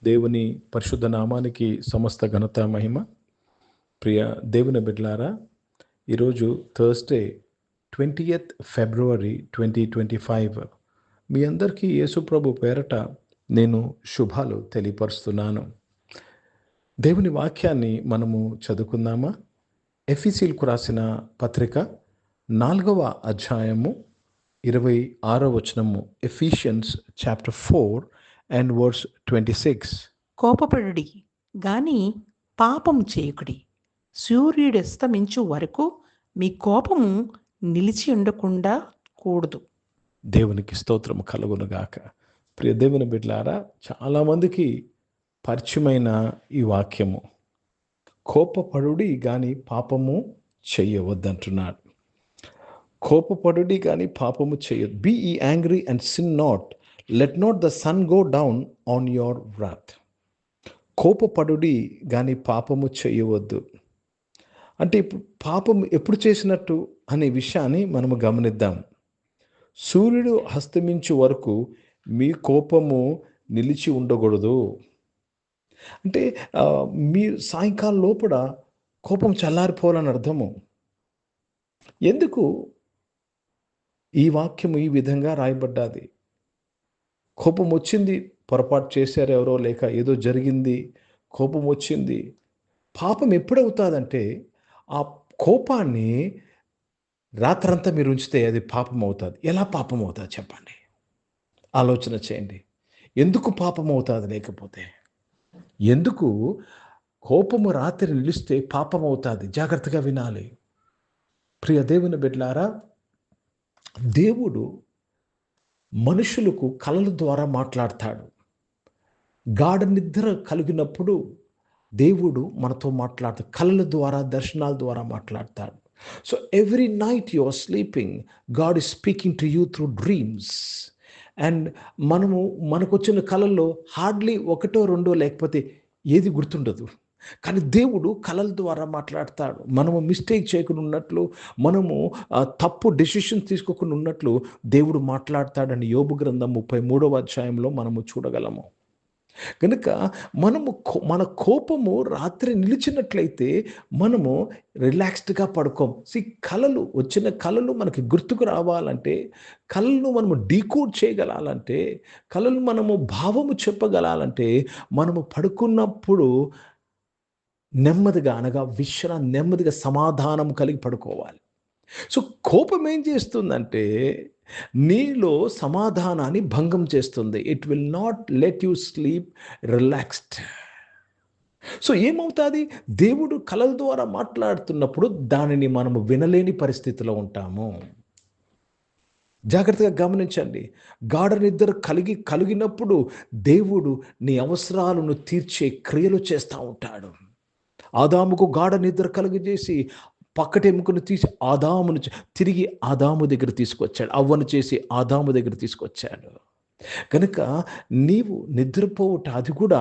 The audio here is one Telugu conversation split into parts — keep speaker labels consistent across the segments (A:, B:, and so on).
A: దేవుని పరిశుద్ధ నామానికి సమస్త ఘనత మహిమ. ప్రియ దేవుని బిడ్డలారా, ఈరోజు థర్స్డే 20th ఫిబ్రవరి 2025. మీ అందరికీ యేసుప్రభు పేరట నేను శుభాలు తెలియపరుస్తున్నాను. దేవుని వాక్యాన్ని మనము చదువుకుందామా? ఎఫెసీయులకు రాసిన పత్రిక 4వ అధ్యాయము 26వ వచనము. Ephesians chapter 4 and verse 26.
B: కోపపడుడి గాని పాపము చేయకుడి. సూర్యుడస్తమించు వరకు మీ కోపము నిలిచి ఉండకుండా కూడదు.
A: దేవునికి స్తోత్రము కలుగునుగాక. ప్రియ దేవుని బిడ్డలారా, చాలామందికి పరిచయమైన ఈ వాక్యము. కోపపడుడి కానీ పాపము చెయ్యవద్దంటున్నాడు. కోపపడుడి కానీ పాపము చేయొద్దు. Be ye angry and sin not, let not the sun go down on your wrath. కోపపడుడి కానీ పాపము చేయవద్దు అంటే పాపం ఎప్పుడు చేసినట్టు అనే విషయాన్ని మనము గమనిద్దాం. సూర్యుడు అస్తమించు వరకు మీ కోపము నిలిచి ఉండకూడదు. అంటే మీరు సాయంకాలం లోపల కోపం చల్లారిపోవాలని అర్థము. ఎందుకు ఈ వాక్యము ఈ విధంగా రాయబడ్డది? కోపం వచ్చింది, పొరపాటు చేశారు ఎవరో, లేక ఏదో జరిగింది, కోపం వచ్చింది. పాపం ఎప్పుడవుతుందంటే ఆ కోపాన్ని రాత్రంతా మీరు ఉంచితే అది పాపం అవుతుంది. ఎలా పాపం అవుతుంది చెప్పండి? ఆలోచన చేయండి. ఎందుకు పాపం అవుతుంది? లేకపోతే ఎందుకు కోపము రాత్రి నిలిస్తే పాపం అవుతుంది? జాగ్రత్తగా వినాలి. ప్రియ దేవుని బిడ్డలారా, దేవుడు మనుషులకు కళల ద్వారా మాట్లాడతాడు. గాఢ నిద్ర కలిగినప్పుడు దేవుడు మనతో మాట్లాడతాడు. కళల ద్వారా, దర్శనాల ద్వారా మాట్లాడతాడు. So every night you are sleeping, God is speaking to you through dreams. And మనకు వచ్చిన కళల్లో హార్డ్లీ ఒకటో రెండో లేకపోతే ఏది గుర్తుండదు. కానీ దేవుడు కళల ద్వారా మాట్లాడతాడు. మనము మిస్టేక్ చేయకుండా ఉన్నట్లు, మనము తప్పు డెసిషన్స్ తీసుకోకుండా ఉన్నట్లు దేవుడు మాట్లాడతాడని యోబు గ్రంథం 33వ అధ్యాయంలో మనము చూడగలము. కనుక మన కోపము రాత్రి నిలిచినట్లయితే మనము రిలాక్స్డ్గా పడుకోం. వచ్చిన కళలు మనకి గుర్తుకు రావాలంటే, కళలను మనము డీకోడ్ చేయగలాలంటే, కళలు మనము భావము చెప్పగలాలంటే, మనము పడుకున్నప్పుడు నెమ్మదిగా, అనగా నెమ్మదిగా సమాధానం కలిగి పడుకోవాలి. సో కోపం ఏం చేస్తుందంటే నీలో సమాధానాన్ని భంగం చేస్తుంది. It will not let you sleep relaxed. So ఏమవుతుంది? దేవుడు కళల ద్వారా మాట్లాడుతున్నప్పుడు దానిని మనము వినలేని పరిస్థితిలో ఉంటాము. జాగ్రత్తగా గమనించండి. గాఢ నిద్ర కలిగినప్పుడు దేవుడు నీ అవసరాలను తీర్చే క్రియలు చేస్తూ ఉంటాడు. ఆదాముకు గాఢ నిద్ర కలుగజేసి పక్కటెముకను తీసి ఆదామును తిరిగి ఆదాము దగ్గర తీసుకొచ్చాడు. అవ్వను చేసి ఆదాము దగ్గర తీసుకొచ్చాడు. కనుక నీవు నిద్రపోవుట, అది కూడా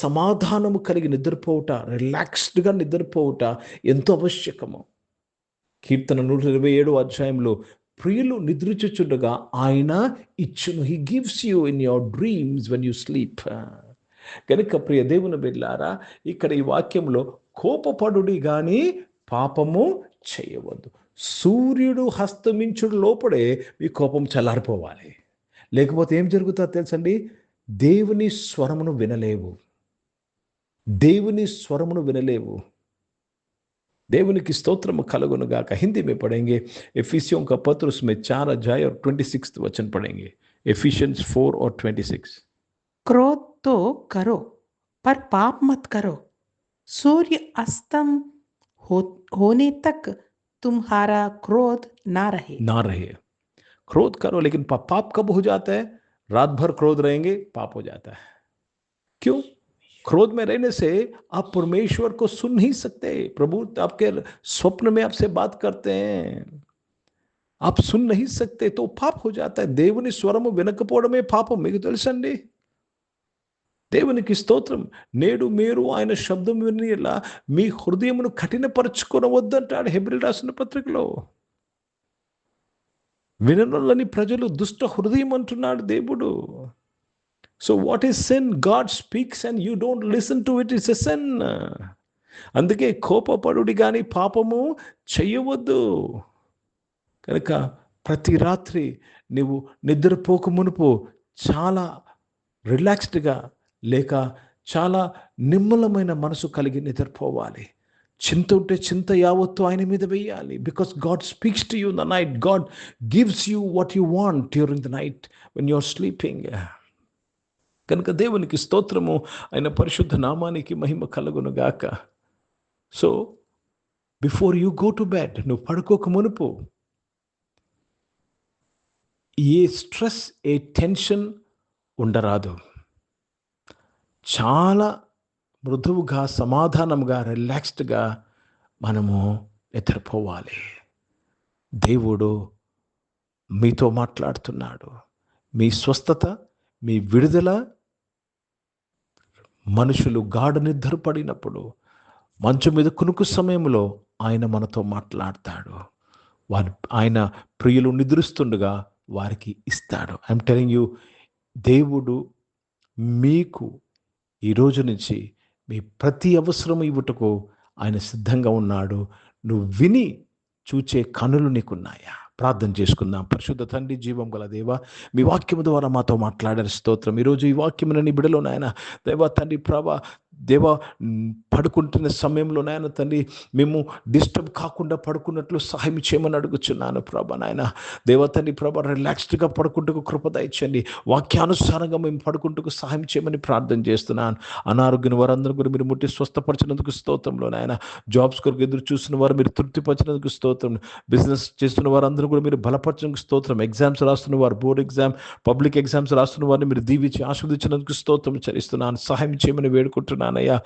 A: సమాధానము కలిగి నిద్రపోవుట, రిలాక్స్డ్గా నిద్రపోవుట ఎంతో ఆవశ్యకము. కీర్తన 127వ అధ్యాయంలో ప్రియులు నిద్రించుచుండగా ఆయన ఇచ్చును. He gives you in your dreams when you sleep. కనుక ప్రియ దేవుని బిడ్డలారా, ఇక్కడ ఈ వాక్యంలో కోపపడుడి కానీ పాపము చేయవద్దు. సూర్యుడు హస్తమించుడు లోపడే మీ కోపం చల్లారిపోవాలి. లేకపోతే ఏం జరుగుతుందో తెలుసండి? దేవుని స్వరమును వినలేవు. దేవుని స్వరమును వినలేవు. దేవునికి స్తోత్రము కలుగునుగాక. హింदी में पढ़ेंगे एफिसियों का पत्र, उसमें 4 अध्याय और 26 वचन पढ़ेंगे. एफिशियंस 4 और 26.
B: क्रोध तो करो पर पाप मत करो. सूर्य अस्तम होने तक तुम्हारा क्रोध ना रहे.
A: क्रोध करो, लेकिन पाप कब हो जाता है? रात भर क्रोध रहेंगे, पाप हो जाता है. क्यों? क्रोध में रहने से आप परमेश्वर को सुन नहीं सकते. प्रभु आपके स्वप्न में आपसे बात करते हैं, आप सुन नहीं सकते, तो पाप हो जाता है. దేవుని స్వరము వినకపోవడమే పాపం. మీకు తెలుసండి? దేవునికి స్తోత్రం. నేడు మీరు ఆయన శబ్దం వినేలా మీ హృదయమును కఠినపరచుకొనవద్దంటాడు హెబ్రీయులకు రాసిన పత్రికలో. విననొల్లని ప్రజలు దుష్ట హృదయం అంటున్నాడు దేవుడు. So what is sin? God speaks and you don't listen to it, it's a sin. అందుకే కోపపడుడి కానీ పాపము చెయ్యవద్దు. కనుక ప్రతి రాత్రి నువ్వు నిద్రపోక మునుపు చాలా రిలాక్స్డ్గా లేక చాలా నిమ్మలమైన మనసు కలిగి నిద్రపోవాలి. చింత ఉంటే చింత యావత్తు ఆయన మీద వేయాలి. Because God speaks to you in the night. God gives you what you want during the night when you are sleeping. కనుక దేవునికి స్తోత్రము, ఆయన పరిశుద్ధ నామానికి మహిమ కలుగును గాక. So before you go to bed, నువ్వు పడుకోక మునుపు ఏ స్ట్రెస్, ఏ టెన్షన్ ఉండరాదు. చాలా మృదువుగా, సమాధానంగా, రిలాక్స్డ్గా మనము నిద్రపోవాలి. దేవుడు మీతో మాట్లాడుతున్నాడు. మీ స్వస్థత, మీ విడుదల, మనుషులు గాఢ నిద్ర పడినప్పుడు, మంచం మీద కునుకు సమయంలో ఆయన మనతో మాట్లాడతాడు. ఆయన ప్రియులు నిద్రిస్తుండగా వారికి ఇస్తాడు. ఐఎమ్ టెలింగ్ యూ, దేవుడు మీకు ఈ రోజు నుంచి మీ ప్రతి అవసరం ఇవ్వటకు ఆయన సిద్ధంగా ఉన్నాడు. నువ్వు విని చూచే కనులు నీకున్నాయా? ప్రార్థన చేసుకుందాం. పరిశుద్ధ తండ్రి, జీవం గల దేవ, మీ వాక్యము ద్వారా మాతో మాట్లాడారు. స్తోత్రం. ఈరోజు ఈ వాక్యములని బిడలో నాయన దేవ తండ్రి ప్రభా దేవ పడుకుంటున్న సమయంలో నాయన తండ్రి మేము డిస్టర్బ్ కాకుండా పడుకున్నట్లు సహాయం చేయమని అడుగుచున్నాను ప్రభా. నాయన దేవ తండ్రి ప్రభా రిలాక్స్డ్గా పడుకుంటూ కృప దయచండి. వాక్యానుసారంగా మేము పడుకుంటూ సహాయం చేయమని ప్రార్థన చేస్తున్నాను. అనారోగ్యం వారందరూ కూడా మీరు ముట్టి స్వస్థపరిచినందుకు స్తోత్రంలో నాయన. జాబ్స్ కొరకు ఎదురు చూసిన వారు మీరు తృప్తిపరిచినందుకు స్తోత్రం. బిజినెస్ చేస్తున్న వారందరూ కూడా మీరు బలపరచినందుకు స్తోత్రం. ఎగ్జామ్స్ రాస్తున్న వారు, బోర్డ్ ఎగ్జామ్, పబ్లిక్ ఎగ్జామ్స్ రాస్తున్న వారిని మీరు దీవించి ఆశీర్వదించినందుకు స్తోత్రం చెల్లిస్తున్నాను. సహాయం చేయమని వేడుకుంటున్నానయ్యా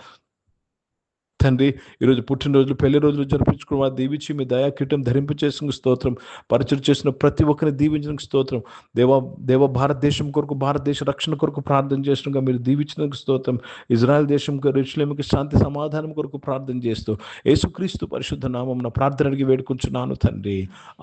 A: తండ్రి. ఈరోజు పుట్టినరోజులు, పెళ్లి రోజులు జరిపించుకున్న వారు దీవించి మీ దయాకీటం ధరింపు చేసిన స్తోత్రం. పరిచయం చేసిన ప్రతి ఒక్కరిని దీవించిన స్తోత్రం. దేవ భారతదేశం కొరకు, భారతదేశ రక్షణ కొరకు ప్రార్థన చేసినగా మీరు దీవించినందుకు స్తోత్రం. ఇజ్రాయెల్ దేశం యెరూషలేముకి శాంతి సమాధానం కొరకు ప్రార్థన చేస్తూ యేసుక్రీస్తు పరిశుద్ధ నామమున ప్రార్థన అడిగి వేడుకుంటున్నాను తండ్రి.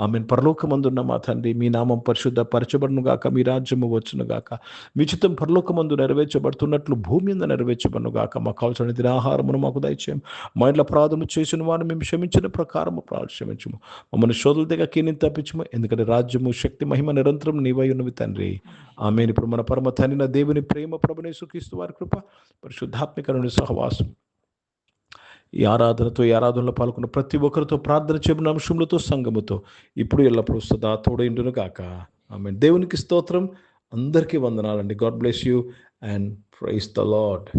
A: ఆమెన్. పరలోకమందున్న మా తండ్రి, మీ నామం పరిశుద్ధ పరచబడును గాక, మీ రాజ్యము వచ్చును గాక, మీ చిత్తం పరలోకమందు నెరవేర్చబడుతున్నట్లు భూమి మీద నెరవేర్చబడును గాక. మాకు కావాల్సిన దినాహారమును మాకు దయచేయం. మా ఇంట్లో అపరాధము చేసిన వారిని మేము క్షమించిన ప్రకారము క్షమించము. మమ్మల్ని శోధుల దగ్గర కీని తప్పించము. ఎందుకంటే రాజ్యము, శక్తి, మహిమ నిరంతరం నీవై ఉన్నవి తండ్రి. ఆమేన్. ఇప్పుడు మన పరమ తండ్రి దేవుని ప్రేమ, ప్రభువైన యేసుక్రీస్తు వారి కృప, పరిశుద్ధాత్మికమైన సహవాసం, ఈ ఆరాధనతో, ఈ ఆరాధనలో పాల్గొన్న ప్రతి ఒక్కరితో, ప్రార్థన చేయబడిన అంశములతో, సంఘముతో ఇప్పుడు ఎల్లప్పుడూ సదా తోడైండును గాక. ఆమేన్. దేవునికి స్తోత్రం. అందరికీ వందనాలండి. God bless you and praise the lord.